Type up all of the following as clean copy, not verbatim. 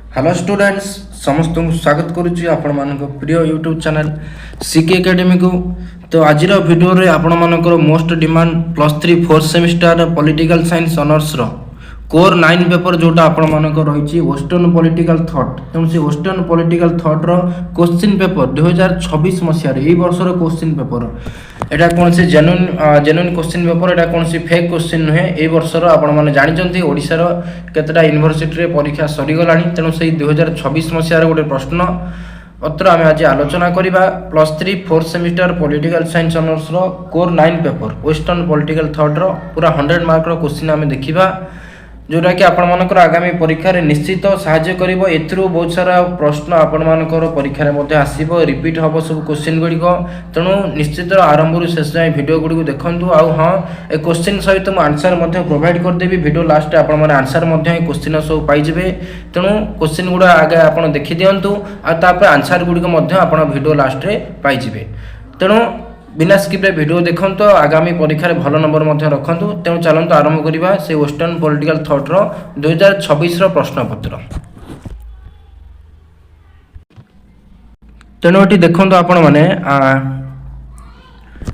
Hello students समस्त को स्वागत करुच्ची आपण मान प्रिय यूट्यूब चैनल सीके एकेडमी को। तो आज वीडियो रे आपण मानकर most demand +3 4th semester political science honours रो कोर 9 पेपर जोटा आपण मानकर रही वेस्टर्न पॉलिटिकल थॉट। तेणु से वेस्टर्न पॉलिटिकल थॉट रो क्वेश्चन पेपर 2026 मसीह रे वर्ष क्वेश्चन पेपर एटा कौन से जेन्युइन क्वेश्चन पेपर एटा कौन से फेक क्वेश्चन नुहे। ए वर्षर आपण माने जानिचंती ओडिसा रो केतटा यूनिवर्सिटी रे परीक्षा सरी गलानी। तेणु से 2026 मसीह गोटे प्रश्न पत्र आम आज आलोचना करवा +3 4th semester political science honours रो core 9 paper western political thought रो पूरा 100 मार्क रो क्वेश्चन आम देखिबा जोटा कि आपण मानकर आगामी परीक्षा रे निश्चित सहाय्य करिवो। एथरो बहुत सारा प्रश्न आपण मानकर परीक्षा रे मध्ये आसीबो, रिपीट हबो सब क्वेश्चन गुडी को। तेणु निश्चित आरंभ रु शेष जाय वीडियो गुडी को देखंतु। आ हां ए क्वेश्चन सहित मु आंसर मध्ये प्रोवाइड कर देबी। वीडियो लास्ट आपण माने आंसर मध्ये ए क्वेश्चन सब पाइ जेबे। तेणु क्वेश्चन गुडा आगे आपण देखि दियंतु आ तापर आंसर गुडी को मध्ये आपण वीडियो लास्ट रे पाइ जेबे। तेणु बिना स्किप रे वीडियो देखंतु, आगामी परीक्षा रे भलो नंबर मध्ये रखंतु। तेणु चलंतु आरंभ करिबा से वेस्टर्न पॉलिटिकल थॉट रो 2026 रो प्रश्न पत्र। तेणु एटी देखंतु आपण माने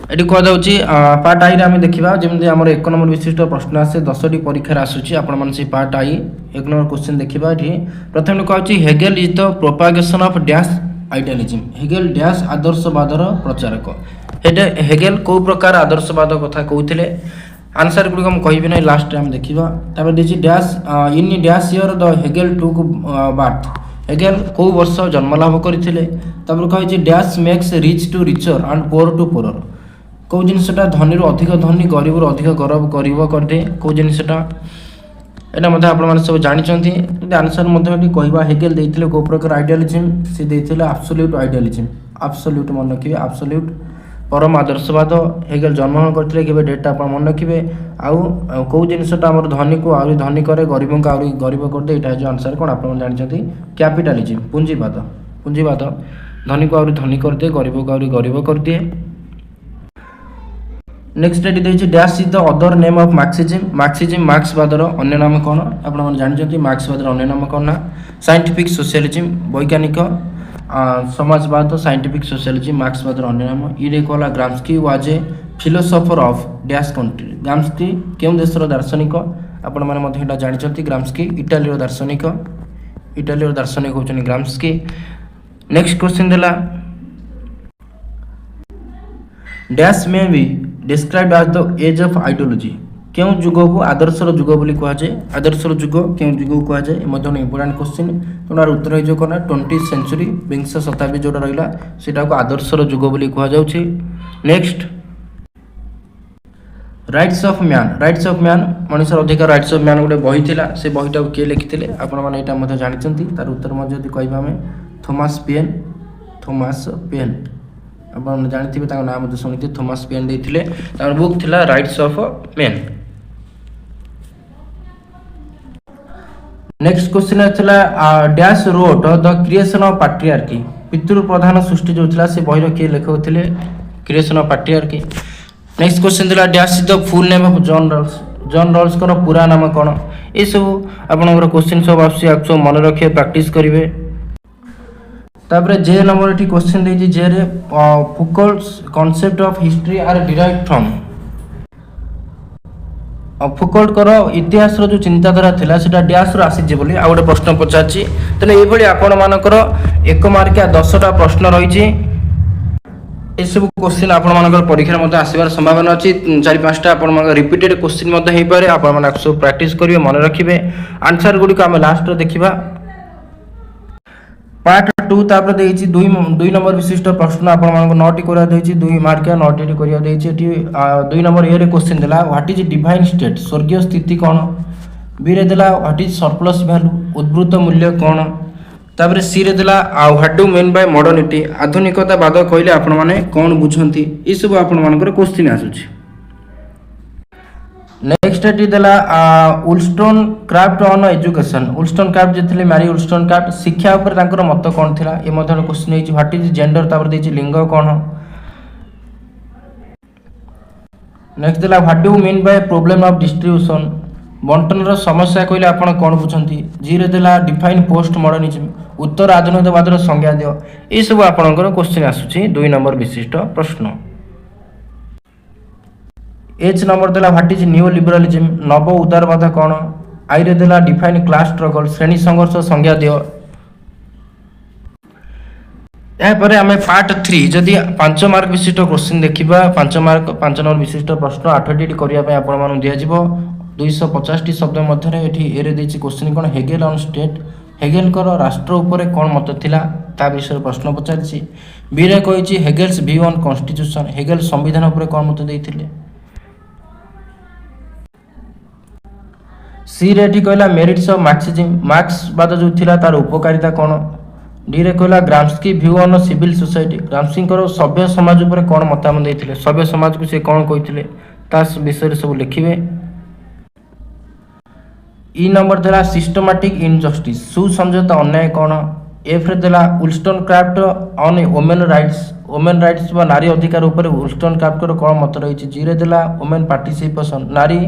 एटी को दाउची पार्ट आई रे हम देखिबा जेमति हमर 1 नंबर विशिष्ट प्रश्न आसे 10 टी परीक्षा रे आसुची। आपण माने से पार्ट आई 1 नंबर क्वेश्चन देखिबा। एटी प्रथम कहउची Hegel is the propagation of dash idealism. Hegel dash आदर्शवादर प्रचारक। हेगेल को प्रकार आदर्शवाद कथा कहते आंसर गुड़ हम कहि ना लास्ट टाइम देखा। तापर देखिए dash in dash year the Hegel took birth. Hegel को वर्ष जन्मलाभ करते। कही dash makes rich to richer and poor to poor. कौ जिनटा धनी अधिक धनी गरीब अधिक गरीब गरीब करदे कौ जिनटा एटा मते आपण माने सब जानिचंती। आंसर मते कहबा हेगेल देथिले को प्रकार आइडियलिज्म से देथिले एब्सोल्यूट आइडियलिज्म। एब्सोल्यूट मन रखिबे एब्सोल्यूट परम आदर्शवाद। हेगेल जन्मग्रहण करथिले केबे डेटा आपण मन रखिबे। आउ को जिनसटा हमर धनी को आउरी धनी करे गरीब को आउरी गरीब कर दे। एटा जो आंसर कोन आपण जानिचंती कैपिटलिज्म पूंजीवाद। पूंजीवाद धनी को आउरी धनी कर दे गरीब को आउरी गरीब कर दे। नेक्स्ट एटी देछि dash is the other name of Marxism. Marxism मार्क्सवादर अन्य नाम कोन आपण मन जानिचंती। मार्क्सवादर अन्य नाम कोन ना साइंटिफिक सोशलिज्म वैज्ञानिक समाजवाद साइंटिफिक सोशलिज्म मार्क्सवादर अन्य नाम। इरे कोला Gramsci was a philosopher of dash country. Gramsci केउ देशर दार्शनिक आपण माने मध्ये एटा जानिचंती। ग्राम्स्की इटाली रो दार्शनिक। इटाली रो दार्शनिक होचनी ग्राम्स्की। नेक्स्ट क्वेश्चन देला dash may be described as the age of ideology. केउ जुग को आदर्शर जुग बोली कहा जाए। आदर्शर जुग केउ जुग को कहा जाए मध्ये इंपोर्टेंट क्वेश्चन। तोनार उत्तर हो जो कोना 20th सेंचुरी विंश शताब्दी जोटा रहिला सेटा को आदर्शर जुग बोली कहा जाउची। Next rights of man. Rights of man मनुष्यर अधिकार राइट्स ऑफ मैन गोटे बही थिला। से बहीटा के लिखिथिले आपण माने एटा मध्ये जानिचंती। तार उत्तर मध्ये जदी कहबा हमें थॉमस पेन। थॉमस पेन आपण जानथिबे तार नाम मध्ये सुनिथे थॉमस पेन देथिले। तार बुक थिला rights of man. Next question है dash wrote the creation of patriarchy. पितृ प्रधान सृष्टि जो थिला से बहिर के लेखौथिले creation of patriarchy. Next question थिला dash is the full name of John Rawls. John Rawls को पूरा नाम कोन। ए सब आपनकर क्वेश्चन सब आसी एक्चुअल मन रखिए प्रैक्टिस करिवे। तापर जे नंबर एटी क्वेश्चन देजी जे रे Foucault's concept of history are derived from. Foucault कर इतिहास रो जो चिंताधारा थिला सेटा डैश रो आसी बोली आ गोटे प्रश्न पचाची। तने ए भली आपण मानकर 1 मार्किया 10टा प्रश्न रहिची। ए सब क्वेश्चन आपण मानकर परीक्षा मध्ये आसीबार संभावना अछि। 4-5टा आपण मानकर रिपीटेड क्वेश्चन मध्ये हेइ पारे। आपण माने सब प्रैक्टिस करिवे मन रखिबे। आंसर गुडी को हम लास्ट रे देखिबा। पार्ट 2 तापर देछि 2 नंबर विशिष्ट प्रश्न आपण मानको 9टी करिया देछि। 2 मार्किया 9टी करिया देछि। एटी 2 नंबर ए रे क्वेश्चन देला व्हाट इज डिवाइन स्टेट। स्वर्गीय स्थिति कोन। बी रे देला व्हाट इज सरप्लस वैल्यू उद्भूत मूल्य कोन। तापर सी रे देला what do mean by modernity आधुनिकतावाद कहले आपण माने कोन बुझंती। ई सब आपण मानकर क्वेश्चन आसुछि। नेक्स्ट एटी देला Wollstonecraft on education. Wollstonecraft जेथिले मैरी उल्स्टोन क्राफ्ट शिक्षा ऊपर तांकर मत कोन थिला। ए मध्ये क्वेश्चन हेछि व्हाट इज जेंडर तापर देछि लिंग कोन। नेक्स्ट देला what do mean by problem of distribution बंटन समस्या कहले आपण कौन बुझंती जी रे देला डिफाइन पोस्ट मॉडर्निज्म उत्तर आधुनिकवाद संज्ञा दियो ये सब आपणकर क्वेश्चन आसुची 2 नंबर विशिष्ट प्रश्न। एच नंबर देला व्हाट इज न्यू लिबरलिज्म नव उदारवाद कौन आई रे देला डिफाइन क्लास स्ट्रगल श्रेणी संघर्ष संज्ञा दियो। यापर आम पार्ट 3 जदि 5 मार्क विशिष्ट क्वेश्चन देखा 5 मार्क 5 नंबर विशिष्ट प्रश्न 8टी करने आपण दिज्व 250 शब्द मध्य ये क्वेश्चन कौन हेगेल ऑन स्टेट हेगेल राष्ट्र उपरे कौन मत थिला ता विषय प्रश्न पचारि बी रे कही हेगेल्स व्यू ऑन कॉन्स्टिट्यूशन हेगेल संविधान उपरे कौन मत देथिले। सी रे कहला मेरिट्स ऑफ मार्क्सिज्म मार्क्सवाद जो थिला तार उपकारिता कौन। डी रे कहला Gramsci view on civil society Gramsci सभ्य समाज उपरे कौन मतामत देथिले सभ्य समाज को से कौन कहिथिले ता विषय सब लिखिबे। ई नंबर देला सिस्टमैटिक इनजस्टिस सुसंजत अन्याय कौन। एफ रे देला उल्स्टन क्राफ्ट ऑन वुमेन राइट्स व नारी अधिकार उपरे उल्स्टन क्राफ्ट कौन मत रही। जी रे देला वुमेन पार्टिसिपेशन नारी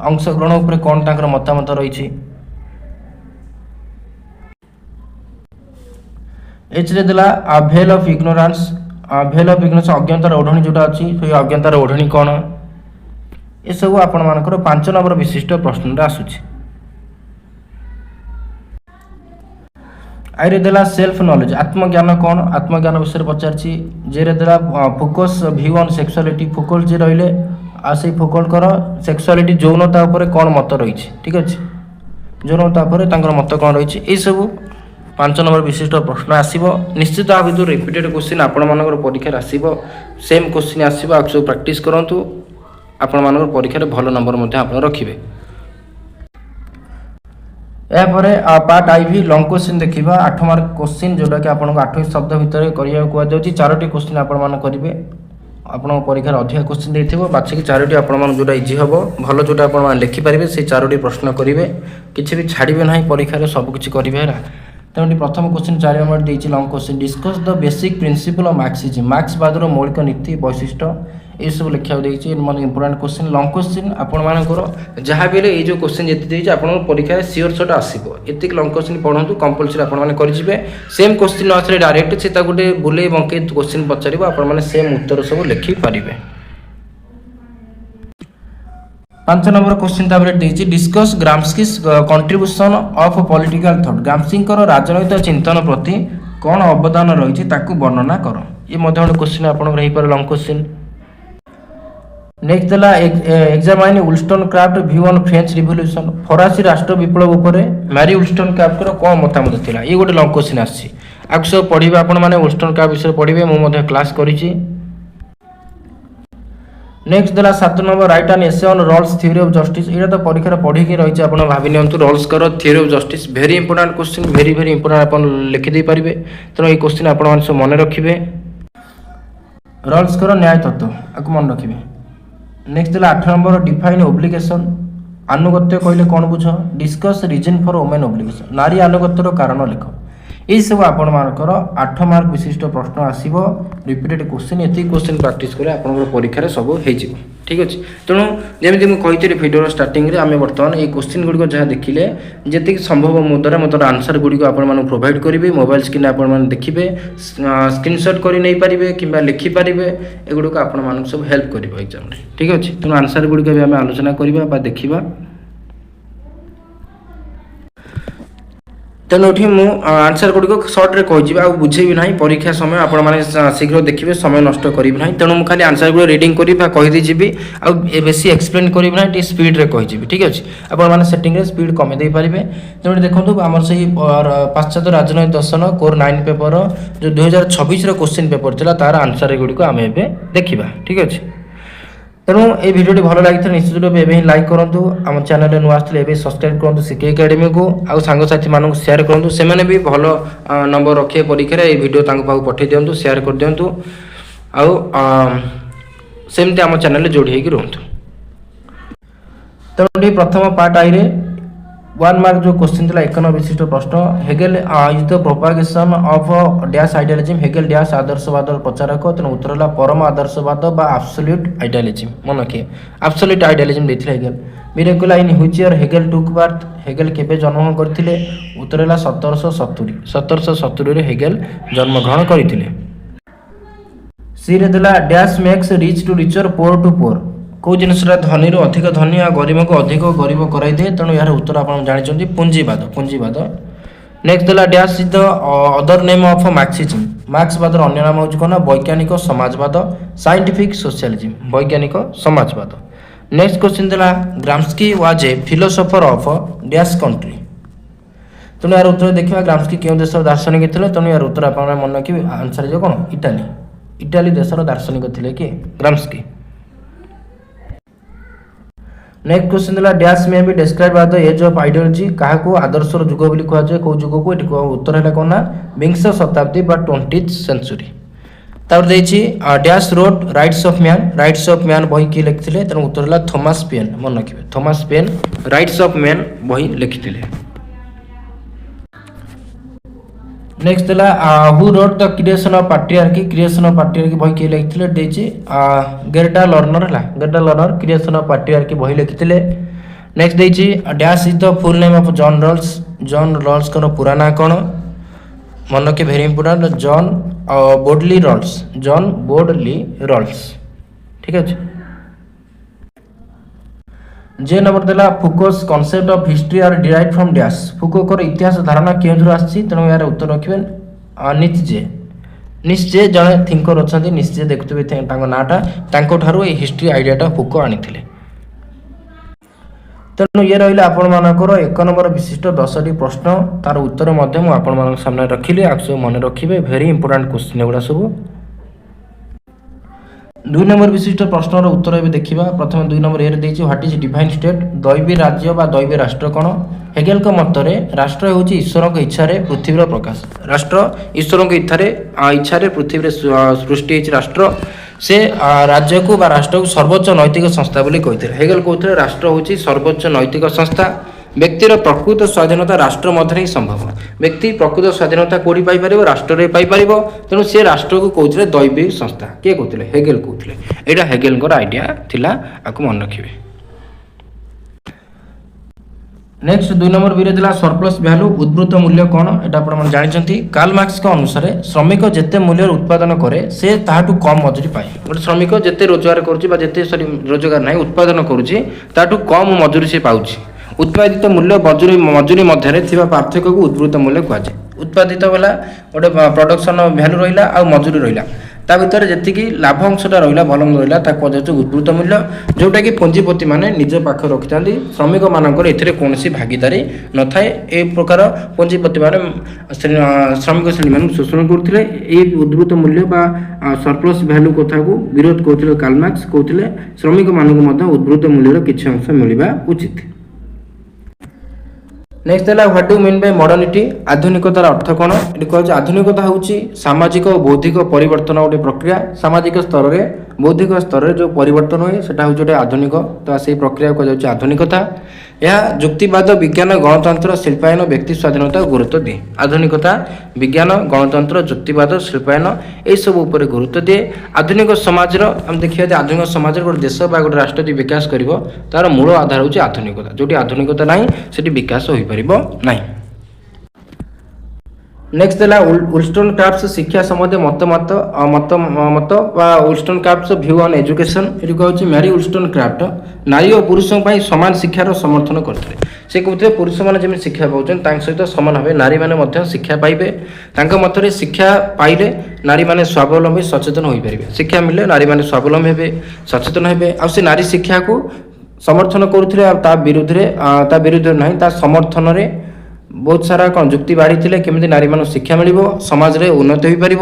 अंशग्रहण उपरे कौन तांकर मतामत रही। एच रे देला भेल ऑफ इग्नोरेंस अज्ञातार ओढ़णी जोटा अच्छी से अज्ञातार ओढ़णी कौन ये सब आपण मानकर 5 नंबर विशिष्ट प्रश्न आसूची। आई रे देला सेल्फ नॉलेज आत्मज्ञान कौन आत्मज्ञान विषय पचारछि। जे रे देला Foucault's view on sexuality Foucault जे रहिले आ से फोकल कर सेक्सुअलिटी यौनता उपरे कौन मत रही। ठीक अच्छे यौनता उपरे तांकर मत कौन रही ये सब 5 नंबर विशिष्ट प्रश्न आसीबो निश्चित आ भितर रिपीटेड क्वेश्चन आपण मानकर परीक्षा आसीबो सेम क्वेश्चन आसीबो आ सब प्रैक्टिस करंतु आपण मानकर परीक्षा रे भलो नंबर मध्ये आपण रखिबे। यापरे पार्ट आई भी लॉन्ग क्वेश्चन देखिबा 8 मार्क क्वेश्चन जोटा कि आपण 8 शब्द भितर करिया को जाउची 4टी क्वेश्चन आपण मान करिवे आपण परीक्षा रे अधिक क्वेश्चन देथिबो बाछि कि 4टी आपण मान जोटा इजी हबो भलो जोटा आपण मान लिखि परिबे से 4टी प्रश्न करिवे किछि भी छाडिबे नाही परीक्षा रे सब किछि करिवे हेरा। तेणु प्रथम क्वेश्चन 4 नंबर देछि long question discuss the basic principle of Marxism मार्क्सवाद रो मौलिक नीति वैशिष्ट्य ये सब लिखा देछि मन इंपोर्टेंट क्वेश्चन लॉन्ग क्वेश्चन आपण मानकर जहाँ भी ये जो क्वेश्चन जेति देछि आपण परीक्षा रे सियोर शॉट आसीबो एति लॉन्ग क्वेश्चन पढंतु कंपलसरी आपण माने करि जिवे सेम क्वेश्चन न आथरे डायरेक्ट से ता गुटे बुले बंके क्वेश्चन पचारिबो आपण माने सेम उत्तर सब लिखि पारिबे। 5 नंबर क्वेश्चन ताबरे देछि discuss Gramsci's contribution of political thought Gramsci राजनैतिक चिंतन प्रति कौन अवदान रही ताकू वर्णना कर ये मध्य क्वेश्चन आपण रही पर लॉन्ग क्वेश्चन। नेक्स्ट देला examine Wollstonecraft view on French revolution फरासी राष्ट्र विप्लव उपरे मैरी उल्स्टन क्राफ्ट कौन मतामत थिला ये गोटे लॉन्ग क्वेश्चन आछि आक सब पढिबे आपण माने उल्स्टन क्राफ्ट विषय पढिबे मो मध्य क्लास करिछि। नेक्स्ट देला 7 number write an essay on Rawls theory of justice एटा तो परीक्षा रे पढि के रहिछि आपण भाबि नियंतु रॉल्स कर theory of justice very important question very important आपण लिखि दे परिबे तो ये क्वेश्चन आपण मान सब मन रखिबे रॉल्स कर न्याय तत्व आक मन रखिबे। नेक्स्ट देला 8 नंबर डिफाइन ओब्लिगेशन आनुगत्य कहले कौन बुझ discuss reason for women obligation नारी आनुगत्यर कारण लिख ये सब आपण मानकर 8 मार्क विशिष्ट प्रश्न आसीबो रिपीटेड क्वेश्चन एति क्वेश्चन प्रैक्टिस करे आपण परीक्षा रे सब हे जिवो। ठीक अछि तेणु जेମିତି ମୁଁ କହିଥିଲି भिडियो स्टार्टिंग रे आमे वर्तमान ए क्वेश्चन गुडी को जहा देखिले जेति संभव मो द्वारा मतलब आंसर गुडी को आपण माने प्रोवाइड करिवे मोबाइल स्क्रीन आपण माने देखिबे स्क्रीनशॉट करि नै परिबे किबा लिखि परिबे ए गुडी को आपण माने सब हेल्प करिवो एग्जाम रे। ठीक अछि तेणु आंसर गुडी को भी आमे आलोचना करिबा बा देखिबा तेणु ये मुझे आंसर गुड़िक सर्ट रे कही आ बुझेबी ना परीक्षा समय आपण मैंने शीघ्र देखिए समय नष्ट करी ना तेणु मुझे खाली आंसर गुड़ रिडिंग करी कहीदी जी आ बेसी एक्सप्लेन करी ना टी स्पीड रे कही। ठीक अच्छे आपण मैंने सेटिंग रे स्पीड कमे दे पारे तेणु देखो आम से पाश्चात्य राजनैतिक दर्शन कोर 9 पेपर जो 2026 क्वेश्चन पेपर था तार आंसर गुड़िक आम देखा। ठीक अच्छे तेणु ये भिडियो भल लगी निश्चित रूप एवं लाइक करूँ आम चैनल में नुआ आसते सब्सक्राइब करूँ सिके एकेडमी को आउ सांगसाथी मानक शेयर करूँ से भी भल नंबर रखिए परीक्षा ये भिडियो पाक पठे दिंतु शेयर कर दिंतु आउ सेमती आम चैनल जोड़ी होगी रुहतु। तेणु प्रथम पार्ट आई रे 1 मार्क जो क्वेश्चन था 1 नंबर विशिष्ट प्रश्न Hegel is the propagation of dash idealism Hegel dash आदर्शवाद प्रचारक तेणु उत्तर है परम आदर्शवाद बा एब्सोल्यूट आइडियालिज्म मन किए एब्सोल्यूट आइडियालिज्म देथिले Hegel. Miracle in which year Hegel took birth Hegel केबे जन्मग्रहण करथिले उत्तर है 1770 रे हेगेल जन्मग्रहण करथिले। सी रे देला dash makes rich to richer poor to poor को जिनसरा धनी रो अधिक धनी आ गरीब को अधिक गरीब कराई दे तेणु यार उत्तर आपण जानिछन्ती पुंजीवाद। नेक्स्ट देला dash is the other name of Marxism मार्क्सवाद रो अन्य नाम होची कोना वैज्ञानिक समाजवाद साइंटिफिक सोशलिज्म वैज्ञानिक समाजवाद। नेक्स्ट क्वेश्चन देला Gramsci was a philosopher of dash country तेणु यार उत्तर देखिबा ग्राम्स्की केउ देशर दार्शनिक थिले तेणु यार उत्तर आपण मन रखिबे आंसर जो कोन इटाली देशर दार्शनिक थिले कि ग्राम्स्की। नेक्स्ट क्वेश्चन दिला dash may be described by the age of ideology कहा को आदर्शर युग बोली कहा जाय को युग को एठी उत्तर हैला कोना 20 शताब्दी बा 20th सेंचुरी। तापर देछि dash wrote rights of man बही की लिखथिले तन उत्तर हैला थॉमस पेन मन रखिबे Thomas Paine rights of man बही लिखथिले। नेक्स्ट दिला who wrote the creation of patriarchy बही के लिखथिले देछि Gerda Lerner creation of patriarchy बही लिखथिले। नेक्स्ट देछि dash is the full name of John Rawls को पूरा ना कोन मन के very important John Bordley Rawls ठीक है। जे नंबर देला Foucault's concept of history are derived from dash Foucault को इतिहास धारणा केंद्र आछि तेणु यार उत्तर रखिबे निश्चय जने थिंकर अछंती निश्चय देखुतबे तांको नाटा तांको ठारू ए हिस्ट्री आइडियाटा फुको आनिथिले। तेणु ये रहिला आपण मानकर 1 नंबर विशिष्ट 10टी प्रश्न तार उत्तर मध्य मु आपण मानक सामने रखिले आक्सो मन रखिबे वेरी इंपोर्टेंट क्वेश्चन एगुडा सब। 2 नंबर विशिष्ट प्रश्नर उत्तर एबे देखिबा प्रथम 2 नंबर ए रे देछि व्हाट इज डिवाइन स्टेट दैवी राज्य बा दैवी राष्ट्र कोन हेगेल को मतरे राष्ट्र होछि ईश्वर के इच्छा रे पृथ्वी रो प्रकाश राष्ट्र ईश्वर के इच्छा रे पृथ्वी रे सृष्टि होछि राष्ट्र से राज्य को बा राष्ट्र को सर्वोच्च नैतिक संस्था बोली कहिथिले हेगेल कहथिले राष्ट्र होछि सर्वोच्च नैतिक संस्था व्यक्तिर प्रकृत स्वाधीनता राष्ट्र मध्य ही संभव व्यक्ति प्रकृत स्वाधीनता कोडी पाई परिबो राष्ट्र रे पाई परिबो तेनु से राष्ट्र को कहथिले दैविक संस्था के कहथिले हेगेल कहथिले एटा हेगेल को आइडिया थिला आकु मन रखिबे। नेक्स्ट 2 नंबर बी रे दिला सरप्लस वैल्यू उद्भूत मूल्य कोन एटा आपण मन जानिचंती कार्ल मार्क्स के अनुसार श्रमिक जेते मूल्य उत्पादन करे से ताहाटू कम मजूरी पाए गोटे श्रमिक जेते रोजगार करूची बा जेते रोजगार नाही उत्पादन करूची ताहाटू कम मजूरी से पाउची उत्पादित मूल्य मजूरी मध्य थिबा पार्थक्य को उद्भूत मूल्य कहा जाय उत्पादित वाला गोटे प्रोडक्शन वैल्यू रहिला आ मजूरी रहिला ता भीतर जेतिकी लाभ अंशटा रहिला भलम रहिला ता कह उद्भूत मूल्य जोटा कि पंजीपति माने निज पाख रखिथांती श्रमिक मानकर एथिरे कोनसी भागीदारी न थाए ए प्रकार पंजीपति माने श्रमिक श्रेणी मान शोषण करथिले ए उद्भूत मूल्य बा सरप्लस वैल्यू कथा को विरोध करथिले कार्ल मार्क्स कहथिले श्रमिक मानक मध्ये उद्भूत मूल्यर किछि अंश मिलिबा उचित। नेक्स्ट है what do mean by modernity आधुनिकतार अर्थ कौन ये कह आधुनिकता हूँ सामाजिक और बौद्धिक परिवर्तन गोटे प्रक्रिया सामाजिक स्तर में बौद्धिक स्तर में जो परिवर्तन हुए सेटा हूँ गोटे आधुनिक तो से प्रक्रिया कह आधुनिकता यह युक्तिवाद विज्ञान गणतंत्र शिल्पायन व्यक्ति स्वाधीनता गुरुत्व दिए आधुनिकता विज्ञान गणतंत्र युक्तिवाद शिल्पायन यह सब उपर गुरुत्व दिए आधुनिक समाज आम देखिए आधुनिक समाज गोटे देश बा गोटे राष्ट्र यदि विकास कर तार मूल आधार हूँ आधुनिकता जो आधुनिकता ना से विकास हो पार ना। नेक्स्ट है उलस्टन क्राफ्ट्स शिक्षा संबंधी मत मत मत मत उलस्टन क्राफ्ट्स व्यू ऑन एजुकेशन ये कहूँ मैरी उलस्टन क्राफ्ट नारी और पुरुषों पर समान शिक्षार समर्थन करते से कहते पुरुष मैंने जमी शिक्षा पाँच सहित सामान भाव नारी मैंने शिक्षा पाइबे मत शिक्षा पाइले नारी मैंने स्वावलम्बी सचेतन हो पारे शिक्षा मिले नारी मैंने स्वावलम्बी हे सचेतन हे आ नारी शिक्षा को समर्थन करुले विरुद्ध ना समर्थन में बहुत सारा कौन युक्ति बाढ़ी केमी नारी मान शिक्षा मिल समाज रे उन्नति हो पार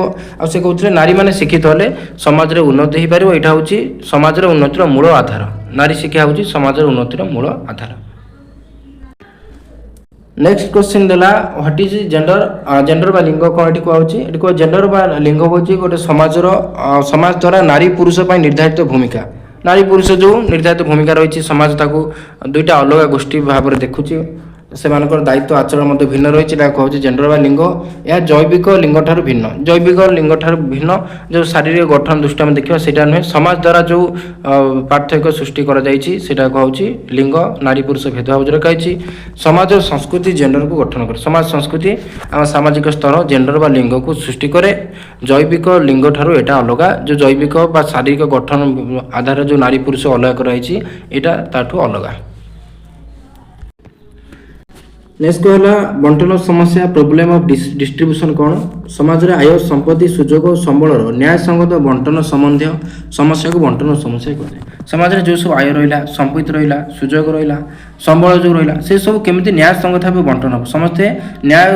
आसे कहते नारी मैंने शिक्षित हेले समाज रे उन्नति हो पार यहाँ हूँ समाज रे उन्नतिर मूल आधार नारी शिक्षा हूँ समाज उन्नतिर मूल आधार। नेक्स्ट क्वेश्चन देला व्हाट इज जेंडर जेंडर बा लिंग कौन ये कहूँ जेंडर बा लिंग हूँ गोटे समाज द्वारा नारी पुरुष पर निर्धारित भूमिका नारी पुरुष जो निर्धारित भूमिका रही समाज ताकू दुईटा अलग गोष्ठी भाव में देखुची ସେମାନଙ୍କର ଦାୟିତ୍ୱ ଆଚରଣ ମଧ୍ୟ ଭିନ୍ନ ରହିଛି। ଏଟା କହୁଛି ଜେଣ୍ଡର ବା ଲିଙ୍ଗ। ଏହା ଜୈବିକ ଲିଙ୍ଗ ଠାରୁ ଭିନ୍ନ। ଜୈବିକ ଲିଙ୍ଗ ଠାରୁ ଭିନ୍ନ ଯେଉଁ ଶାରୀରିକ ଗଠନ ଦୃଷ୍ଟି ଆମେ ଦେଖିବା ସେଇଟା ନୁହେଁ। ସମାଜ ଦ୍ୱାରା ଯେଉଁ ପାର୍ଥକ୍ୟ ସୃଷ୍ଟି କରାଯାଇଛି ସେଇଟା କହୁଛି ଲିଙ୍ଗ, ନାରୀ ପୁରୁଷ ଭେଦଭାବ ରଖାଯାଇଛି। ସମାଜ ସଂସ୍କୃତି ଜେଣ୍ଡରକୁ ଗଠନ କରେ। ସମାଜ ସଂସ୍କୃତି ଆମ ସାମାଜିକ ସ୍ତର ଜେଣ୍ଡର ବା ଲିଙ୍ଗକୁ ସୃଷ୍ଟି କରେ। ଜୈବିକ ଲିଙ୍ଗ ଠାରୁ ଏଇଟା ଅଲଗା। ଯେଉଁ ଜୈବିକ ବା ଶାରୀରିକ ଗଠନ ଆଧାରରେ ଯେଉଁ ନାରୀ ପୁରୁଷ ଅଲଗା କରାଯାଇଛି ଏଇଟା ତାଠୁ ଅଲଗା। ନେକ୍ସଟ ହେଲା ବଣ୍ଟନ ସମସ୍ୟା, ପ୍ରୋବ୍ଲେମ ଅଫ ଡିଷ୍ଟ୍ରିବ୍ୟୁସନ କ'ଣ? ସମାଜରେ ଆୟ, ସମ୍ପତ୍ତି, ସୁଯୋଗ ଓ ସମ୍ବଳର ନ୍ୟାୟସଙ୍ଗତ ବଣ୍ଟନ ସମ୍ବନ୍ଧୀୟ ସମସ୍ୟାକୁ ବଣ୍ଟନ ସମସ୍ୟା କୁହାଯାଏ। ସମାଜରେ ଯେଉଁ ସବୁ ଆୟ ରହିଲା, ସମ୍ପତ୍ତି ରହିଲା, ସୁଯୋଗ ରହିଲା, ସମ୍ବଳ ଯେଉଁ ରହିଲା ସେସବୁ କେମିତି ନ୍ୟାୟସଙ୍ଗତ ଭାବେ ବଣ୍ଟନ ହେବ, ସମସ୍ତେ ନ୍ୟାୟ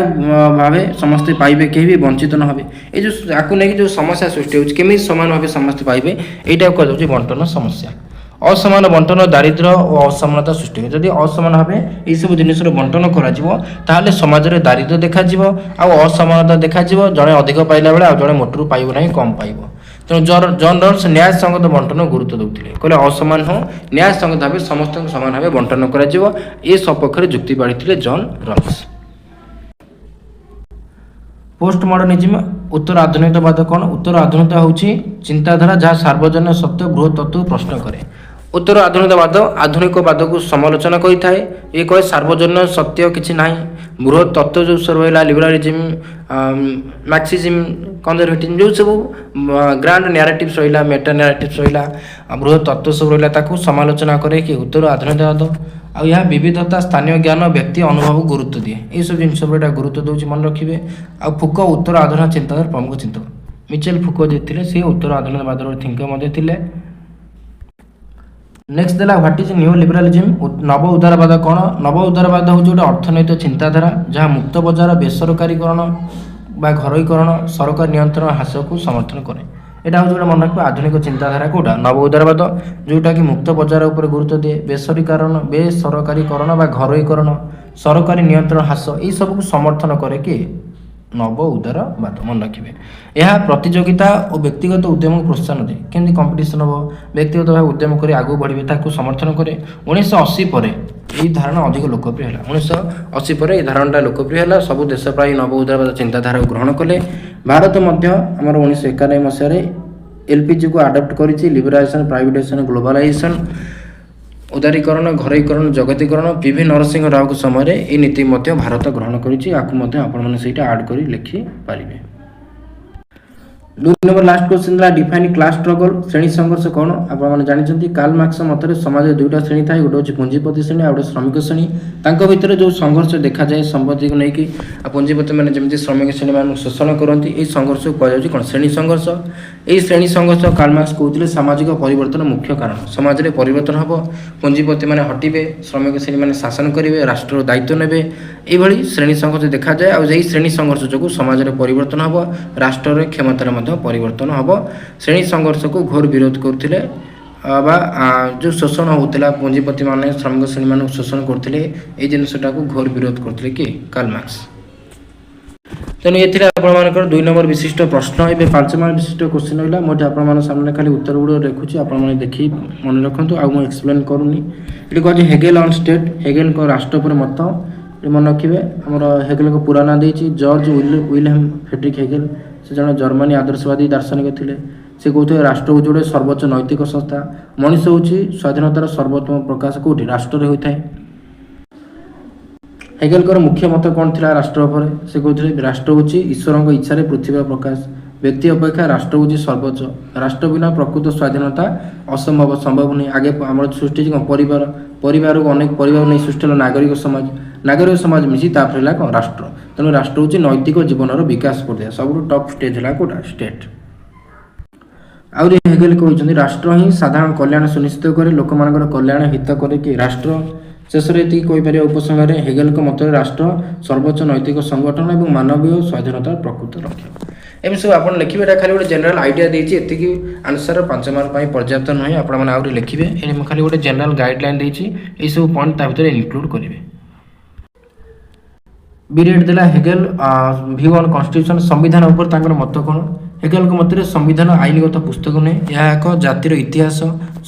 ଭାବେ ସମସ୍ତେ ପାଇବେ, କେହି ବି ବଞ୍ଚିତ ନ ହେବେ। ଏଇ ଯେଉଁ ଆକୁ ନେଇକି ଯେଉଁ ସମସ୍ୟା ସୃଷ୍ଟି ହେଉଛି କେମିତି ସମାନ ଭାବେ ସମସ୍ତେ ପାଇବେ ଏଇଟାକୁ କୁହାଯାଉଛି ବଣ୍ଟନ ସମସ୍ୟା। ଅସମାନ ବଣ୍ଟନ ଦାରିଦ୍ର୍ୟ ଓ ଅସମାନତା ସୃଷ୍ଟି ହୁଏ। ଯଦି ଅସମାନ ଭାବେ ଏଇସବୁ ଜିନିଷର ବଣ୍ଟନ କରାଯିବ ତାହେଲେ ସମାଜରେ ଦାରିଦ୍ର୍ୟ ଦେଖାଯିବ ଆଉ ଅସମାନତା ଦେଖାଯିବ। ଜଣେ ଅଧିକ ପାଇଲା ବେଳେ ଆଉ ଜଣେ ମୋଟରୁ ପାଇବ ନାହିଁ, କମ୍ ପାଇବ। ତେଣୁ ଜନ୍ ରଲ୍ସ ନ୍ୟାୟସଙ୍ଗତ ବଣ୍ଟନ ଗୁରୁତ୍ୱ ଦେଉଥିଲେ। କହିଲେ ଅସମାନ ହଉ ନ୍ୟାୟସଙ୍ଗତ ଭାବେ ସମସ୍ତଙ୍କୁ ସମାନ ଭାବେ ବଣ୍ଟନ କରାଯିବ। ଏ ସପକ୍ଷରେ ଯୁକ୍ତି ବାଢ଼ିଥିଲେ ଜନ୍ ରଲ୍ସ। পোস্ট মডর্নিজম উত্তর আধুনিকতাবাদ কোণ? উত্তর আধুনিকতা হচ্ছে চিন্তাধারা যা সার্বজনীন সত্য বৃহৎ তত্ত্ব প্রশ্ন করে। উত্তর আধুনিকতাবাদ আধুনিকবাদକୁ সমালোচনা କରିଥାଏ। ଏ କହେ ସାର୍ବଜନୀନ ସତ୍ୟ କିଛି ନାହିଁ, ବୃହତ ତତ୍ତ୍ୱ ଯେଉଁ ସବୁ ରହିଲା ଲିବରାଲିଜିମ୍, ମାର୍କ୍ସିଜିମ୍, କନଜରଭେଟିଭ୍ ଯେଉଁ ସବୁ ଗ୍ରାଣ୍ଡ ନ୍ୟାରେଟିଭ୍ସ ରହିଲା, ମେଟା ନ୍ୟାରେଟିଭ୍ସ ରହିଲା, ବୃହତ ତତ୍ତ୍ୱ ସବୁ ରହିଲା ତାକୁ ସମାଲୋଚନା କରେ କି ଉତ୍ତର ଆଧୁନିକତାବାଦ। ଆଉ ଏହା ବିବିଧତା, ସ୍ଥାନୀୟ ଜ୍ଞାନ, ବ୍ୟକ୍ତି ଅନୁଭବକୁ ଗୁରୁତ୍ୱ ଦିଏ। ଏଇସବୁ ଜିନିଷ ଉପରେ ଏଇଟା ଗୁରୁତ୍ୱ ଦେଉଛି, ମନେ ରଖିବେ। ଆଉ ଫୁକ ଉତ୍ତର ଆଧୁନିକ ଚିନ୍ତାଧାରାର ପ୍ରମୁଖ ଚିନ୍ତକ। ମିଚେଲ ଫୁକ ଯିଏ ଥିଲେ ସେ ଉତ୍ତର ଆଧୁନିକବାଦର ଥିଙ୍କର ମଧ୍ୟ ଥିଲେ। ନେକ୍ସଟ ଦେଲା ହ୍ୱାଟ ଇଜ୍ ନିଉ ଲିବରାଲିଜିମ୍? ନବ ଉଦାରବାଦ କ'ଣ? ନବ ଉଦାରବାଦ ହେଉଛି ଗୋଟେ ଅର୍ଥନୈତିକ ଚିନ୍ତାଧାରା ଯାହା ମୁକ୍ତ ବଜାର, ବେସରକାରୀକରଣ ବା ଘରୋଇକରଣ, ସରକାରୀ ନିୟନ୍ତ୍ରଣ ହ୍ରାସକୁ ସମର୍ଥନ କରେ। এটা ହେଉଛି ଗୋଟେ ମନେ ରଖିବା ଆଧୁନିକ ଚିନ୍ତାଧାରା କେଉଁଟା? ନବ ଉଦାରବାଦ, ଯେଉଁଟାକି ମୁକ୍ତ ବଜାର ଉପରେ ଗୁରୁତ୍ୱ ଦିଏ, ବେସରକାରୀକରଣ ବା ଘରୋଇକରଣ, ସରକାରୀ ନିୟନ୍ତ୍ରଣ ହ୍ରାସ ଏହିସବୁକୁ ସମର୍ଥନ କରେ କି ନବ ଉଦାରବାଦ, ମନେ ରଖିବେ। ଏହା ପ୍ରତିଯୋଗିତା ଓ ବ୍ୟକ୍ତିଗତ ଉଦ୍ୟମକୁ ପ୍ରୋତ୍ସାହନ ଦିଏ। କେମିତି କମ୍ପିଟିସନ୍ ହେବ, ବ୍ୟକ୍ତିଗତ ଭାବେ ଉଦ୍ୟମ କରି ଆଗକୁ ବଢ଼ିବେ ତାକୁ ସମର୍ଥନ କରେ। 1980 ପରେ ଏହି ଧାରଣା ଅଧିକ ଲୋକପ୍ରିୟ ହେଲା। 1980 ପରେ ଏହି ଧାରଣାଟା ଲୋକପ୍ରିୟ ହେଲା। ସବୁ ଦେଶ ପ୍ରାୟ ନବ ଉଦାରବାଦ ଚିନ୍ତାଧାରାକୁ ଗ୍ରହଣ କଲେ। ଭାରତ ମଧ୍ୟ ଆମର 1991 ମସିହାରେ ଏଲ୍ପିଜିକୁ ଆଡପ୍ଟ କରିଛି। ଲିବରାଲାଇଜେସନ୍, ପ୍ରାଇଭେଟାଇଜେସନ୍, ଗ୍ଲୋବାଲାଇଜେସନ୍, ଉଦାରୀକରଣ, ଘରୋଇକରଣ, ଜଗତୀକରଣ, ପିଭି ନରସିଂହ ରାଓଙ୍କ ସମୟରେ ଏହି ନୀତି ମଧ୍ୟ ଭାରତ ଗ୍ରହଣ କରିଛି। ଆକୁ ମଧ୍ୟ ଆପଣମାନେ ସେଇଟା ଆଡ୍ କରି ଲେଖିପାରିବେ। 2 ନମ୍ବର ଲାଷ୍ଟ କ୍ୱେଶ୍ଚିନ୍ ହେଲା ଡିଫାଇନ୍ କ୍ଲାସ୍ ଷ୍ଟ୍ରଗଲ୍, ଶ୍ରେଣୀ ସଂଘର୍ଷ କ'ଣ? ଆପଣମାନେ ଜାଣିଛନ୍ତି କାର୍ଲ ମାର୍କ୍ସ ମତରେ ସମାଜରେ ଦୁଇଟା ଶ୍ରେଣୀ ଥାଏ, ଗୋଟେ ହେଉଛି ପୁଞ୍ଜିପତି ଶ୍ରେଣୀ ଆଉ ଗୋଟେ ଶ୍ରମିକ ଶ୍ରେଣୀ। ତାଙ୍କ ଭିତରେ ଯେଉଁ ସଂଘର୍ଷ ଦେଖାଯାଏ ସମ୍ପତ୍ତିକୁ ନେଇକି, ଆଉ ପୁଞ୍ଜିପତିମାନେ ଯେମିତି ଶ୍ରମିକ ଶ୍ରେଣୀମାନଙ୍କୁ ଶୋଷଣ କରନ୍ତି, ଏହି ସଂଘର୍ଷକୁ କୁହାଯାଉଛି କ'ଣ? ଶ୍ରେଣୀ ସଂଘର୍ଷ। ଏହି ଶ୍ରେଣୀ ସଂଘର୍ଷ କାର୍ଲ ମାର୍କ୍ସ କହୁଥିଲେ ସାମାଜିକ ପରିବର୍ତ୍ତନ ମୁଖ୍ୟ କାରଣ। ସମାଜରେ ପରିବର୍ତ୍ତନ ହେବ, ପୁଞ୍ଜିପତିମାନେ ହଟିବେ, ଶ୍ରମିକ ଶ୍ରେଣୀମାନେ ଶାସନ କରିବେ, ରାଷ୍ଟ୍ରର ଦାୟିତ୍ୱ ନେବେ, ଏଇଭଳି ଶ୍ରେଣୀ ସଂଘର୍ଷ ଦେଖାଯାଏ। ଆଉ ଏହି ଶ୍ରେଣୀ ସଂଘର୍ଷ ଯୋଗୁଁ ସମାଜରେ ପରିବର୍ତ୍ତନ ହେବ, ରାଷ୍ଟ୍ରରେ କ୍ଷମତାରେ ମଧ୍ୟ ପରିବର୍ତ୍ତନ ହେବ। ଶ୍ରେଣୀ ସଂଘର୍ଷକୁ ଘୋର ବିରୋଧ କରୁଥିଲେ ବା ଯେଉଁ ଶୋଷଣ ହେଉଥିଲା, ପୁଞ୍ଜିପତିମାନେ ଶ୍ରମିକ ଶ୍ରେଣୀମାନଙ୍କୁ ଶୋଷଣ କରୁଥିଲେ, ଏଇ ଜିନିଷଟାକୁ ଘୋର ବିରୋଧ କରୁଥିଲେ କି କାର୍ଲ ମାର୍କ୍ସ। ତେଣୁ ଏଥିରେ ଆପଣମାନଙ୍କର 2 ନମ୍ବର ବିଶିଷ୍ଟ ପ୍ରଶ୍ନ, ଏବେ 5 ମାର୍କ ବିଶିଷ୍ଟ କ୍ୱେଶ୍ଚିନ୍ ରହିଲା। ମୁଁ ଏଠି ଆପଣମାନଙ୍କ ସାମ୍ନାରେ ଖାଲି ଉତ୍ତର ଗୁଡ଼ିକ ଲେଖୁଛି, ଆପଣମାନେ ଦେଖି ମନେ ରଖନ୍ତୁ, ଆଉ ମୁଁ ଏକ୍ସପ୍ଲେନ୍ କରୁନି। ଏଠି କୁହାଯାଉଛି ହେଗେଲ ଅନ୍ ଷ୍ଟେଟ୍, ହେଗେଲଙ୍କ ରାଷ୍ଟ୍ର ଉପରେ ମତ। ମନେ ରଖିବେ ଆମର ହେଗେଲଙ୍କ ପୁରା ନାଁ ଦେଇଛି ଜର୍ଜ ୱିଲହେମ୍ ଫ୍ରେଡରିକ୍ ହେଗେଲ। ସେ ଜଣେ ଜର୍ମାନୀ ଆଦର୍ଶବାଦୀ ଦାର୍ଶନିକ ଥିଲେ। ସେ କହୁଥିଲେ ରାଷ୍ଟ୍ର ହେଉଛି ଗୋଟେ ସର୍ବୋଚ୍ଚ ନୈତିକ ସଂସ୍ଥା। ମଣିଷ ହେଉଛି ସ୍ୱାଧୀନତାର ସର୍ବୋତ୍ତମ ପ୍ରକାଶ କେଉଁଠି? ରାଷ୍ଟ୍ରରେ ହୋଇଥାଏ। ହେଗେଲଙ୍କର ମୁଖ୍ୟ ମତ କ'ଣ ଥିଲା ରାଷ୍ଟ୍ର ଉପରେ? ସେ କହୁଥିଲେ ରାଷ୍ଟ୍ର ହେଉଛି ଈଶ୍ୱରଙ୍କ ଇଚ୍ଛାରେ ପୃଥିବୀର ପ୍ରକାଶ, ବ୍ୟକ୍ତି ଅପେକ୍ଷା ରାଷ୍ଟ୍ର ହେଉଛି ସର୍ବୋଚ୍ଚ, ରାଷ୍ଟ୍ର ବିନା ପ୍ରକୃତ ସ୍ୱାଧୀନତା ଅସମ୍ଭବ, ସମ୍ଭବ ନୁହେଁ। ଆଗେ ଆମର ସୃଷ୍ଟି ହେଇଛି କ'ଣ? ପରିବାରକୁ ଅନେକ ପରିବାର ନେଇ ସୃଷ୍ଟି ହେଲା ନାଗରିକ ସମାଜ, ନାଗରିକ ସମାଜ ମିଶି ତାପରେ ହେଲା କ'ଣ? ରାଷ୍ଟ୍ର। ତେଣୁ ରାଷ୍ଟ୍ର ହେଉଛି ନୈତିକ ଜୀବନର ବିକାଶ ପ୍ରକ୍ରିୟା। ସବୁଠୁ ଟପ୍ ଷ୍ଟେଜ୍ ହେଲା କେଉଁଟା? ଷ୍ଟେଟ୍। ଆହୁରି ହେଗେଲ କହିଛନ୍ତି ରାଷ୍ଟ୍ର ହିଁ ସାଧାରଣ କଲ୍ୟାଣ ସୁନିଶ୍ଚିତ କରେ, ଲୋକମାନଙ୍କର କଲ୍ୟାଣ ହିତ କରେ କି ରାଷ୍ଟ୍ର। ଶେଷରେ ଏତିକି କହିପାରିବା ଉପସଂହାରରେ ହେଗେଲଙ୍କ ମତରେ ରାଷ୍ଟ୍ର ସର୍ବୋଚ୍ଚ ନୈତିକ ସଂଗଠନ ଏବଂ ମାନବୀୟ ସ୍ୱାଧୀନତାର ପ୍ରକୃତ ରକ୍ଷକ। ଏମିତି ସବୁ ଆପଣ ଲେଖିବେ। ଏଇଟା ଖାଲି ଗୋଟେ ଜେନେରାଲ ଆଇଡ଼ିଆ ଦେଇଛି, ଏତିକି ଆନ୍ସର 5 ମାର୍କ ପାଇଁ ପର୍ଯ୍ୟାପ୍ତ ନୁହେଁ। ଆପଣମାନେ ଆହୁରି ଲେଖିବେ। ଏଠି ମୁଁ ଖାଲି ଗୋଟେ ଜେନେରାଲ ଗାଇଡ଼ଲାଇନ୍ ଦେଇଛି, ଏଇସବୁ ପଏଣ୍ଟ ତା ଭିତରେ ଇନକ୍ଲୁଡ଼ କରିବେ। ବିରେଟ୍ ଦେଲା ହେଗେଲ ଭିଉ ଅନ୍ କନଷ୍ଟିଟ୍ୟୁସନ୍, ସମ୍ବିଧାନ ଉପରେ ତାଙ୍କର ମତ କ'ଣ? ହେଗେଲଙ୍କ ମତରେ ସମ୍ବିଧାନ ଆଇନଗତ ପୁସ୍ତକ ନୁହେଁ, ଏହା ଏକ ଜାତିର ଇତିହାସ,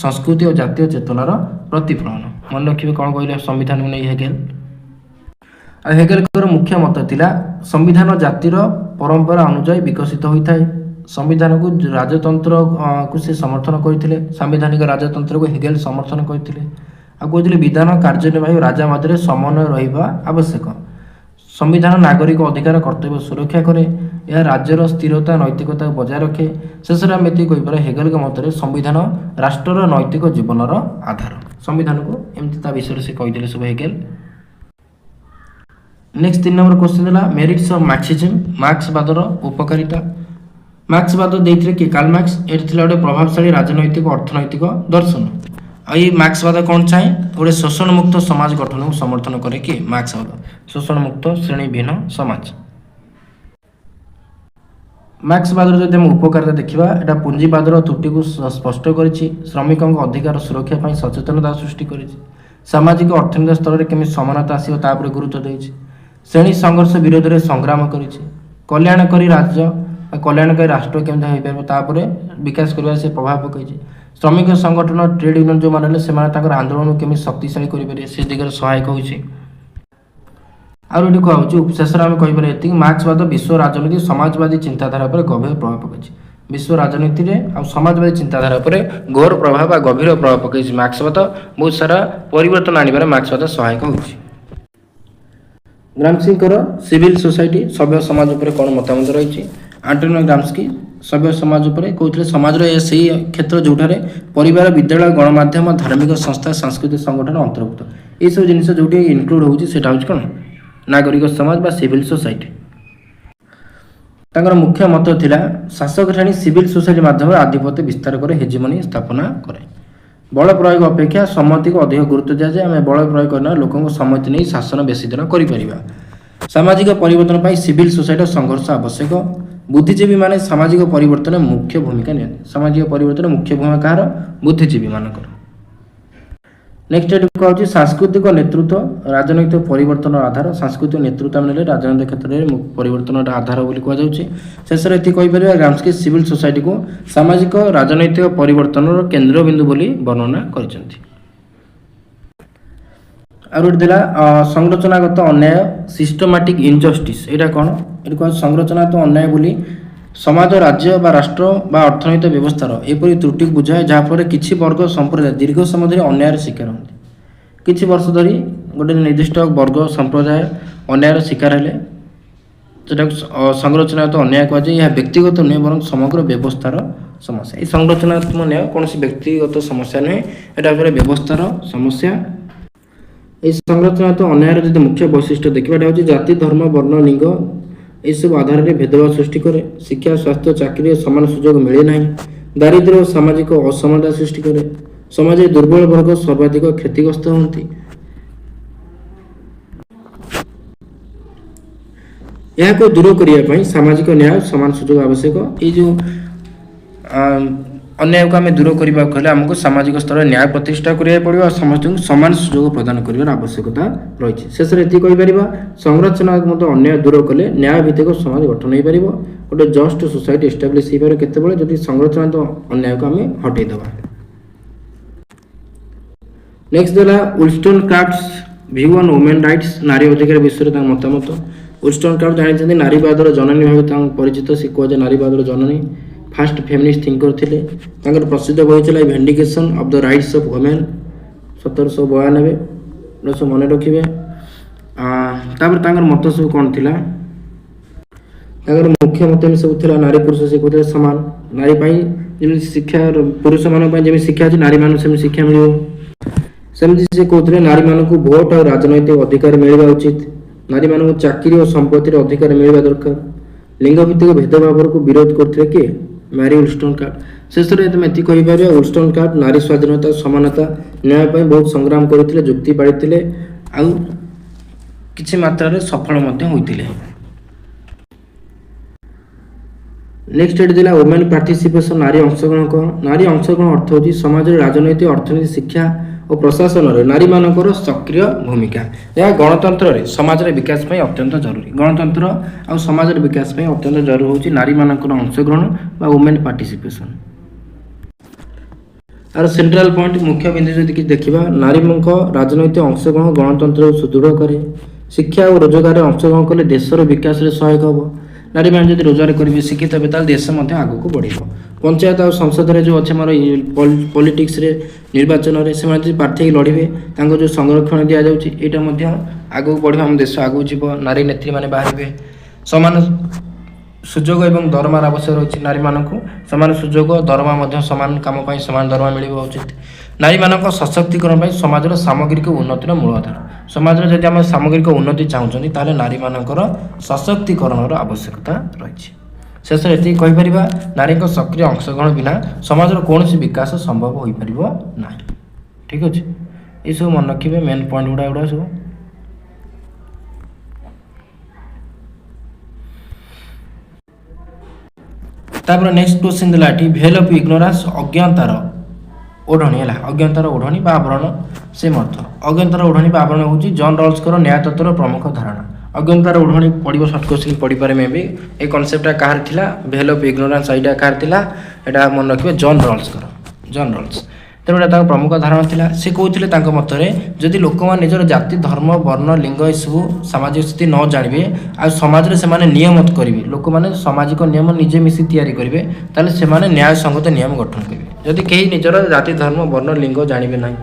ସଂସ୍କୃତି ଓ ଜାତୀୟ ଚେତନାର ପ୍ରତିଫଳନ। ମନେ ରଖିବେ କ'ଣ କହିଲେ ସମ୍ବିଧାନକୁ ନେଇ ହେଗେଲ? हेगेलଙ୍କର ମୁଖ୍ୟ ମତ ଥିଲା ସମ୍ବିଧାନ ଜାତିର ପରମ୍ପରା ଅନୁଯାୟୀ ବିକଶିତ ହୋଇଥାଏ। ସମ୍ବିଧାନକୁ ରାଜତନ୍ତ୍ରକୁ ସେ ସମର୍ଥନ କରିଥିଲେ। ସାମ୍ବିଧାନିକ ରାଜତନ୍ତ୍ରକୁ ହେଗେଲ ସମର୍ଥନ କରିଥିଲେ। ଆଉ କହୁଥିଲେ ବିଧାନ କାର୍ଯ୍ୟନିର୍ବାହୀ ରାଜା ମଧ୍ୟରେ ସମନ୍ୱୟ ରହିବା ଆବଶ୍ୟକ। ସମ୍ବିଧାନ ନାଗରିକ ଅଧିକାର କର୍ତ୍ତବ୍ୟ ସୁରକ୍ଷା କରେ। ଏହା ରାଜ୍ୟର ସ୍ଥିରତା ନୈତିକତାକୁ ବଜାୟ ରଖେ। ଶେଷରେ ଆମେ ଏତିକି କହିପାରିବା ହେଗେଲଙ୍କ ମତରେ ସମ୍ବିଧାନ ରାଷ୍ଟ୍ରର ନୈତିକ ଜୀବନର ଆଧାର। ସମ୍ବିଧାନକୁ ଏମିତି ତା ବିଷୟରେ ସେ କହିଥିଲେ ସବୁ ହେଗେଲ। नेक्स्ट 3 नंबर क्वेश्चन है मेरिट्स ऑफ मार्क्सिज्म मार्क्सवादर उपकारिता। मार्क्सवाद देइथिले कि कार्ल मार्क्स एट थिला गोटे प्रभावशाली राजनैतिक अर्थनैतिक दर्शन। आ ये मार्क्सवाद कौन चाहे गोटे शोषण मुक्त समाज गठन को समर्थन करे कि मार्क्सवाद शोषण मुक्त श्रेणी भिन्न समाज। मार्क्सवाद जदि हम उपकारिता देखा एटा पुंजीवादर त्रुटि को स्पष्ट करिछि। श्रमिकों अधिकार सुरक्षा पाई सचेतनता सृष्टि करिछि। सामाजिक अर्थनैतिक स्तर में केमी समानता आसियो ता उपरे गुरुत्व देइछि। श्रेणी संघर्ष विरोध में संग्राम करिछि। कल्याणकारी राज्य कल्याणकारी राष्ट्र केमती हो पार तापर विकास करने से प्रभाव पकई। श्रमिक संगठन ट्रेड यूनियन जो माने से आंदोलन केमी शक्तिशाली करेंगे से दिगरे सहायक होइछि। आउट कहूँ शेष आम कहीपर ये मार्क्सवाद विश्व राजनीति समाजवादी चिंताधारा पर गभीर प्रभाव पकई। विश्व राजनीति में और समाजवादी चिंताधारा पर घोर प्रभाव आ गभीर प्रभाव पकई। मार्क्सवाद बहुत सारा परिवर्तन आने मार्क्सवाद सहायक होइछि। ग्राम्सीकर सिविल सोसाइटी सभ्य समाज उपर कौन मतामत रही। आंटोनियो ग्राम्स्की सभ्य समाज उपर कहते समाज से क्षेत्र जोठारे परिवार विद्यालय गणमाध्यम धार्मिक संस्था सांस्कृतिक संगठन अंतर्भुक्त ये सब जिन जो इनक्लूड होता कौन नागरिक समाज बा सिविल सोसाइटी। तांकर मुख्य मत थिला शासक श्रेणी सिविल सोसाइटी माध्यम आधिपत्य विस्तार करे हेजिमनी स्थापना करे। बल प्रयोग अपेक्षा सम्मति को अधिक गुरुत्व दिया जाए। आम बल प्रयोग करना लोक सम्मति नहीं शासन बेसी दिन कर। सामाजिक परिवर्तन पर सिविल सोसाइटी संघर्ष आवश्यक। बुद्धिजीवी माने सामाजिक परिवर्तन मुख्य भूमिका नि। सामाजिक परिवर्तन मुख्य भूमिका कहार बुद्धिजीवी मानकर। नेक्स्ट कहूँ सांस्कृतिक नेतृत्व राजनैतिक परिवर्तन आधार। सांस्कृतिक नेतृत्व मिले राजनैतिक क्षेत्र में परिवर्तन आधार बोली कहुच्छे। शेष में ये ग्राम्स्की सिविल सोसाइटी को सामाजिक राजनैतिक परिवर्तन केन्द्रबिंदु बोली वर्णना कर। संरचनागत अन्याय सिस्टमैटिक इनजस्टिस यहाँ कौन ये कह संरचनागत अन्याय बोली समाज राज्य बा राष्ट्र बा अर्थनैतिक व्यवस्थार एपरी त्रुटि बुझाए जहाँफल किसी वर्ग संप्रदाय दीर्घ समय धरी अन्यायर शिकार होती। किसी वर्ष धरी गोटे निर्दिष्ट वर्ग संप्रदाय अन्यायर शिकार हेले संरचनागत अन्याय कहुए। यह व्यक्तिगत नुहे बर समग्र व्यवस्थार समस्या। ये संरचनात्मक न्याय कौन व्यक्तिगत समस्या नुहे यहाँ व्यवस्थार समस्या। ये संरचनागत अन्यायर जो मुख्य वैशिष्ट्य देखा हूँ जाति धर्म वर्ण लिंग सब आधार में भेदभाव सृष्टि करे। शिक्षा स्वास्थ्य चाकरी समान सुजोग मिले ना। दारिद्र्य और सामाजिक असमानता सृष्टि करे। समाज दुर्बल वर्ग सर्वाधिक क्षतिग्रस्त होती। यह को दूर करने सामाजिक न्याय समान सुजोग आवश्यक। ये जो अन्याय को आम दूर करने को आमको सामाजिक स्तर में न्याय प्रतिष्ठा करा पड़ो। समस्त सामान सुजोग प्रदान कर आवश्यकता रही। शेष में ये कहीपर संरचनात्मक अन्याय दूर कले न्याय भित्तिक समाज गठन हो पार। गोटे जस्ट सोसाइटी एस्टाब्लीश हो पारे केतबेले जदि संरचनात्मक अन्याय को आम हटेदेवा। नेक्स्ट देला वुलस्टोनक्राफ्ट्स व्यू ऑन वुमेन राइट्स नारी अधिकार विषय मतामत। वुलस्टोनक्राफ्ट जानते नारीवादर जननी भाव परिचित। से कहुए नारीवादर जननी फास्ट फेमिनिस्ट थिंकर थे। प्रसिद्ध बही चला vindication of the rights of women 1792 सब मन रखिए। मत सब कौन थी मुख्य मत सब थी नारी पुरुष से कहते सामान नारी जमी शिक्षा पुरुष मान शिक्षा अच्छी नारी मान शिक्षा मिल सेमती से कहते नारी मान को भोट और राजनैतिक अधिकार मिलवा उचित। नारी मान को चाकरी और संपत्ति अधिकार मिलवा दरकार। लिंग भित्तिक भेदभाव को विरोध करते किए मैरी वुलस्टोनक्राफ्ट। शेष में तुम ये कहीपर वुलस्टोनक्राफ्ट नारी स्वाधीनता समानता न्याय पर बहुत संग्राम करते जुक्ति बाढ़ी आउ किसी मात्रा सफल होते। नेक्स्ट देला वुमेन पार्टिसिपेशन नारी अंशग्रहण कौन। नारी अंशग्रहण अर्थ होची समाज राजनैतिक अर्थनीति शिक्षा और प्रशासन में नारी मानकर सक्रिय भूमिका। यह गणतंत्र समाज विकास में अत्यंत जरूरी। गणतंत्र और समाज विकास में अत्यंत जरूरी होची नारी मानकर अंशग्रहण बा वुमेन पार्टिसिपेशन। आर सेंट्रल पॉइंट मुख्य बिंदु जदि देखा नारी राजनैतिक अंशग्रहण गणतंत्र सुदृढ़ करे। ଶିକ୍ଷା ଓ ରୋଜଗାରରେ ଅଂଶଗ୍ରହଣ କଲେ ଦେଶର ବିକାଶରେ ସହାୟକ ହେବ। ନାରୀମାନେ ଯଦି ରୋଜଗାର କରିବେ ଶିକ୍ଷିତ ହେବେ ତାହେଲେ ଦେଶ ମଧ୍ୟ ଆଗକୁ ବଢ଼ିବ। ପଞ୍ଚାୟତ ଆଉ ସଂସଦରେ ଯେଉଁ ଅଛି ଆମର ପଲିଟିକ୍ସରେ ନିର୍ବାଚନରେ ସେମାନେ ଯଦି ପ୍ରାର୍ଥୀ ହେଇକି ଲଢ଼ିବେ ତାଙ୍କୁ ଯେଉଁ ସଂରକ୍ଷଣ ଦିଆଯାଉଛି ଏଇଟା ମଧ୍ୟ ଆଗକୁ ବଢ଼ିବ, ଆମ ଦେଶ ଆଗକୁ ଯିବ। ନାରୀ ନେତ୍ରୀମାନେ ବାହାରିବେ। ସମାନ ସୁଯୋଗ ଏବଂ ଦରମାର ଆବଶ୍ୟକ ରହିଛି ନାରୀମାନଙ୍କୁ। ସମାନ ସୁଯୋଗ ଦରମା ମଧ୍ୟ ସମାନ କାମ ପାଇଁ ସମାନ ଦରମା ମିଳିବା ଉଚିତ। ନାରୀମାନଙ୍କ ସଶକ୍ତିକରଣ ପାଇଁ ସମାଜର ସାମଗ୍ରିକ ଉନ୍ନତିର ମୂଳ ଆଧାର। ସମାଜରେ ଯଦି ଆମେ ସାମଗ୍ରିକ ଉନ୍ନତି ଚାହୁଁଛନ୍ତି ତାହେଲେ ନାରୀମାନଙ୍କର ସଶକ୍ତିକରଣର ଆବଶ୍ୟକତା ରହିଛି। ଶେଷରେ ଏତିକି କହିପାରିବା, ନାରୀଙ୍କ ସକ୍ରିୟ ଅଂଶଗ୍ରହଣ ବିନା ସମାଜର କୌଣସି ବିକାଶ ସମ୍ଭବ ହୋଇପାରିବ ନାହିଁ। ଠିକ୍ ଅଛି, ଏସବୁ ମନେ ରଖିବେ ମେନ୍ ପଏଣ୍ଟ ଗୁଡ଼ା ସବୁ। ତାପରେ ନେକ୍ସଟ କ୍ୱେଶ୍ଚିନ୍ ଦେଲା ଏଠି ଭେଲ୍ ଅଫ୍ ଇଗ୍ନୋରାନ୍ସ, ଅଜ୍ଞାତାର ଓଢ଼ଣୀ ହେଲା। ଅଜ୍ଞାତାର ଓଢ଼ଣୀ ବା ଆବରଣ ସେ ମଧ୍ୟ। ଅଜ୍ଞାତାର ଓଢ଼ଣୀ ବା ଆବରଣ ହେଉଛି ଜନ୍ ରଲ୍ସଙ୍କର ନ୍ୟାୟତତ୍ତ୍ୱର ପ୍ରମୁଖ ଧାରଣା। ଅଜ୍ଞାତାର ଓଢ଼ଣୀ ପଡ଼ିବ, ସର୍ଟ କ୍ୱେଶ୍ଚିନ୍ ପଡ଼ିପାରେ ମେ ବି। ଏ କନସେପ୍ଟଟା କାହାର ଥିଲା? ଭେଲ୍ ଅଫ୍ ଇଗ୍ନୋରାନ୍ସ ଆଇଡ଼ିଆ କାହାର ଥିଲା? ଏଇଟା ମନେ ରଖିବେ ଜନ୍ ରଲ୍ସଙ୍କର। ଜନ୍ ରଲ୍ସ। ତେଣୁ ଏଇଟା ତାଙ୍କ ପ୍ରମୁଖ ଧାରଣା ଥିଲା। ସେ କହୁଥିଲେ ତାଙ୍କ ମତରେ ଯଦି ଲୋକମାନେ ନିଜର ଜାତି, ଧର୍ମ, ବର୍ଣ୍ଣ, ଲିଙ୍ଗ ଏସବୁ ସାମାଜିକ ସ୍ଥିତି ନ ଜାଣିବେ ଆଉ ସମାଜରେ ସେମାନେ ନିୟମ କରିବେ, ଲୋକମାନେ ସାମାଜିକ ନିୟମ ନିଜେ ମିଶି ତିଆରି କରିବେ, ତାହେଲେ ସେମାନେ ନ୍ୟାୟସଙ୍ଗତ ନିୟମ ଗଠନ କରିବେ। ଯଦି କେହି ନିଜର ଜାତି, ଧର୍ମ, ବର୍ଣ୍ଣ, ଲିଙ୍ଗ ଜାଣିବେ ନାହିଁ,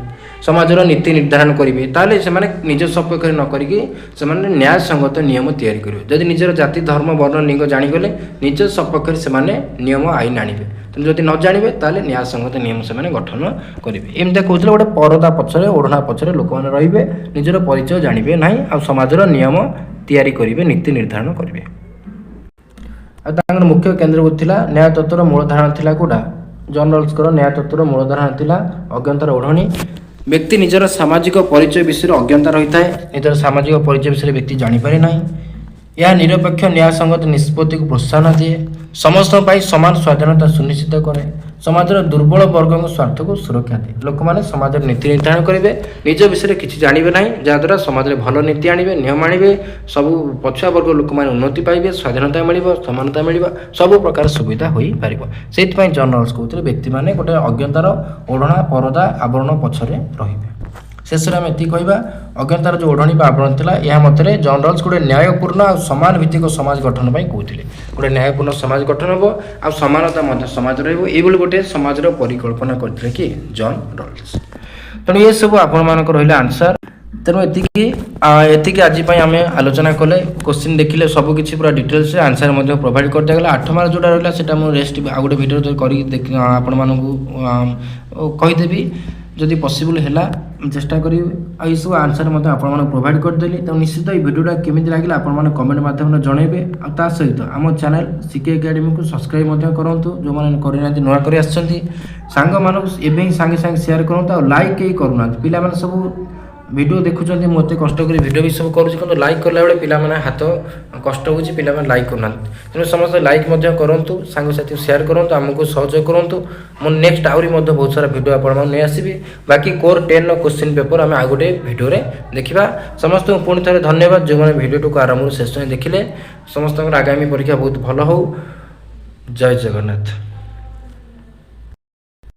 ସମାଜର ନୀତି ନିର୍ଦ୍ଧାରଣ କରିବେ, ତାହେଲେ ସେମାନେ ନିଜ ସପକ୍ଷରେ ନ କରିକି ସେମାନେ ନ୍ୟାୟସଙ୍ଗତ ନିୟମ ତିଆରି କରିବେ। ଯଦି ନିଜର ଜାତି, ଧର୍ମ, ବର୍ଣ୍ଣ, ଲିଙ୍ଗ ଜାଣିଗଲେ ନିଜ ସପକ୍ଷରେ ସେମାନେ ନିୟମ ଆଇନ ଆଣିବେ। ତେଣୁ ଯଦି ନ ଜାଣିବେ ତାହେଲେ ନ୍ୟାୟସଙ୍ଗତ ନିୟମ ସେମାନେ ଗଠନ କରିବେ। ଏମିତି କହୁଥିଲେ ଗୋଟେ ପରଦା ପଛରେ, ଓଢ଼ଣା ପଛରେ ଲୋକମାନେ ରହିବେ, ନିଜର ପରିଚୟ ଜାଣିବେ ନାହିଁ ଆଉ ସମାଜର ନିୟମ ତିଆରି କରିବେ, ନୀତି ନିର୍ଦ୍ଧାରଣ କରିବେ। ଆଉ ତାଙ୍କର ମୁଖ୍ୟ କେନ୍ଦ୍ରବିନ୍ଦୁ ଥିଲା ନ୍ୟାୟତତ୍ତ୍ୱର ମୂଳ ଧାରଣା ଥିଲା କୋଉଟା? ଜନ୍ ରଲ୍ସଙ୍କର ନ୍ୟାୟତତ୍ତ୍ୱର ମୂଳ ଧାରଣା ଥିଲା ଅଜ୍ଞାତାର ଓଢ଼ଣୀ। ବ୍ୟକ୍ତି ନିଜର ସାମାଜିକ ପରିଚୟ ବିଷୟରେ ଅଜ୍ଞତା ରହିଥାଏ। ନିଜର ସାମାଜିକ ପରିଚୟ ବିଷୟରେ ବ୍ୟକ୍ତି ଜାଣିପାରେ ନାହିଁ। ଏହା ନିରପେକ୍ଷ ନ୍ୟାୟସଙ୍ଗତ ନିଷ୍ପତ୍ତିକୁ ପ୍ରୋତ୍ସାହନ ଦିଏ। ସମସ୍ତଙ୍କ ପାଇଁ ସମାନ ସ୍ୱାଧୀନତା ସୁନିଶ୍ଚିତ କରେ। ସମାଜର ଦୁର୍ବଳ ବର୍ଗଙ୍କ ସ୍ୱାର୍ଥକୁ ସୁରକ୍ଷା ଦିଏ। ଲୋକମାନେ ସମାଜର ନୀତି ନିର୍ଦ୍ଧାରଣ କରିବେ, ନିଜ ବିଷୟରେ କିଛି ଜାଣିବେ ନାହିଁ, ଯାହାଦ୍ୱାରା ସମାଜରେ ଭଲ ନୀତି ଆଣିବେ, ନିୟମ ଆଣିବେ, ସବୁ ପଛୁଆ ବର୍ଗ ଲୋକମାନେ ଉନ୍ନତି ପାଇବେ, ସ୍ୱାଧୀନତା ମିଳିବ, ସମାନତା ମିଳିବ, ସବୁ ପ୍ରକାର ସୁବିଧା ହୋଇପାରିବ। ସେଇଥିପାଇଁ ଜନ୍ ରଲ୍ସ କହୁଥିଲେ ବ୍ୟକ୍ତିମାନେ ଗୋଟେ ଅଜ୍ଞତାର ଓଢ଼ଣା, ପରଦା, ଆବରଣ ପଛରେ ରହିବେ। ଶେଷରେ ଆମେ ଏତିକି କହିବା, ଅଜ୍ଞତାର ଯେଉଁ ଓଢ଼ଣୀ ବା ଆବରଣ ଥିଲା ଏହା ମତରେ ଜନ୍ ରଲ୍ସ ଗୋଟେ ନ୍ୟାୟପୂର୍ଣ୍ଣ ଆଉ ସମାନ ଭିତ୍ତିକ ସମାଜ ଗଠନ ପାଇଁ କହୁଥିଲେ। ଗୋଟେ ନ୍ୟାୟପୂର୍ଣ୍ଣ ସମାଜ ଗଠନ ହେବ ଆଉ ସମାନତା ମଧ୍ୟ ସମାଜ ରହିବ, ଏଇଭଳି ଗୋଟେ ସମାଜର ପରିକଳ୍ପନା କରିଥିଲେ କି ଜନ୍ ରଲ୍ସ। ତେଣୁ ଏସବୁ ଆପଣମାନଙ୍କର ରହିଲା ଆନ୍ସର। ତେଣୁ ଏତିକି ଆଜି ପାଇଁ ଆମେ ଆଲୋଚନା କଲେ। କ୍ୱେଶ୍ଚିନ୍ ଦେଖିଲେ ସବୁକିଛି ପୁରା ଡିଟେଲ୍ସରେ ଆନ୍ସର ମଧ୍ୟ ପ୍ରୋଭାଇଡ଼ କରିଦିଆଗଲା। 8 ମାର୍କ ଯେଉଁଟା ରହିଲା ସେଇଟା ମୁଁ ରେଷ୍ଟ ଆଉ ଗୋଟେ ଭିଡ଼ିଓ କରିକି ଆପଣମାନଙ୍କୁ କହିଦେବି। ଯଦି ପସିବଲ୍ ହେଲା ଚେଷ୍ଟା କରିବି। ଆଉ ଏସବୁ ଆନ୍ସର ମଧ୍ୟ ଆପଣମାନଙ୍କୁ ପ୍ରୋଭାଇଡ଼ କରିଦେଲି। ତେଣୁ ନିଶ୍ଚିତ ଏହି ଭିଡ଼ିଓଟା କେମିତି ଲାଗିଲା ଆପଣମାନେ କମେଣ୍ଟ ମାଧ୍ୟମରେ ଜଣାଇବେ। ଆଉ ତା ସହିତ ଆମ ଚ୍ୟାନେଲ୍ ସିକେ ଏକାଡେମୀକୁ ସବସ୍କ୍ରାଇବ୍ ମଧ୍ୟ କରନ୍ତୁ, ଯେଉଁମାନେ କରିନାହାନ୍ତି ନୂଆ କରି ଆସିଛନ୍ତି। ସାଙ୍ଗମାନଙ୍କୁ ଏବେ ହିଁ ସାଙ୍ଗେ ସାଙ୍ଗେ ସେୟାର କରନ୍ତୁ। ଆଉ ଲାଇକ୍ କେହି କରୁନାହାନ୍ତି, ପିଲାମାନେ ସବୁ ଭିଡ଼ିଓ ଦେଖୁଛନ୍ତି, ମୁଁ ଏତେ କଷ୍ଟ କରି ଭିଡ଼ିଓ ବି ସବୁ କରୁଛି କିନ୍ତୁ ଲାଇକ୍ କଲାବେଳେ ପିଲାମାନେ ହାତ କଷ୍ଟ ହେଉଛି, ପିଲାମାନେ ଲାଇକ୍ କରୁନାହାନ୍ତି। ତେଣୁ ସମସ୍ତେ ଲାଇକ୍ ମଧ୍ୟ କରନ୍ତୁ, ସାଙ୍ଗସାଥି ସେୟାର କରନ୍ତୁ, ଆମକୁ ସହଯୋଗ କରନ୍ତୁ। ମୁଁ ନେକ୍ସଟ ଆହୁରି ମଧ୍ୟ ବହୁତ ସାରା ଭିଡ଼ିଓ ଆପଣମାନଙ୍କୁ ନେଇ ଆସିବି। ବାକି କୋର୍ 10ର କ୍ୱେଶ୍ଚିନ୍ ପେପର ଆମେ ଆଉ ଗୋଟେ ଭିଡ଼ିଓରେ ଦେଖିବା। ସମସ୍ତଙ୍କୁ ପୁଣି ଥରେ ଧନ୍ୟବାଦ ଯେଉଁମାନେ ଭିଡ଼ିଓଟିକୁ ଆରମ୍ଭରୁ ଶେଷ ଯାଏଁ ଦେଖିଲେ। ସମସ୍ତଙ୍କର ଆଗାମୀ ପରୀକ୍ଷା ବହୁତ ଭଲ ହେଉ। ଜୟ ଜଗନ୍ନାଥ।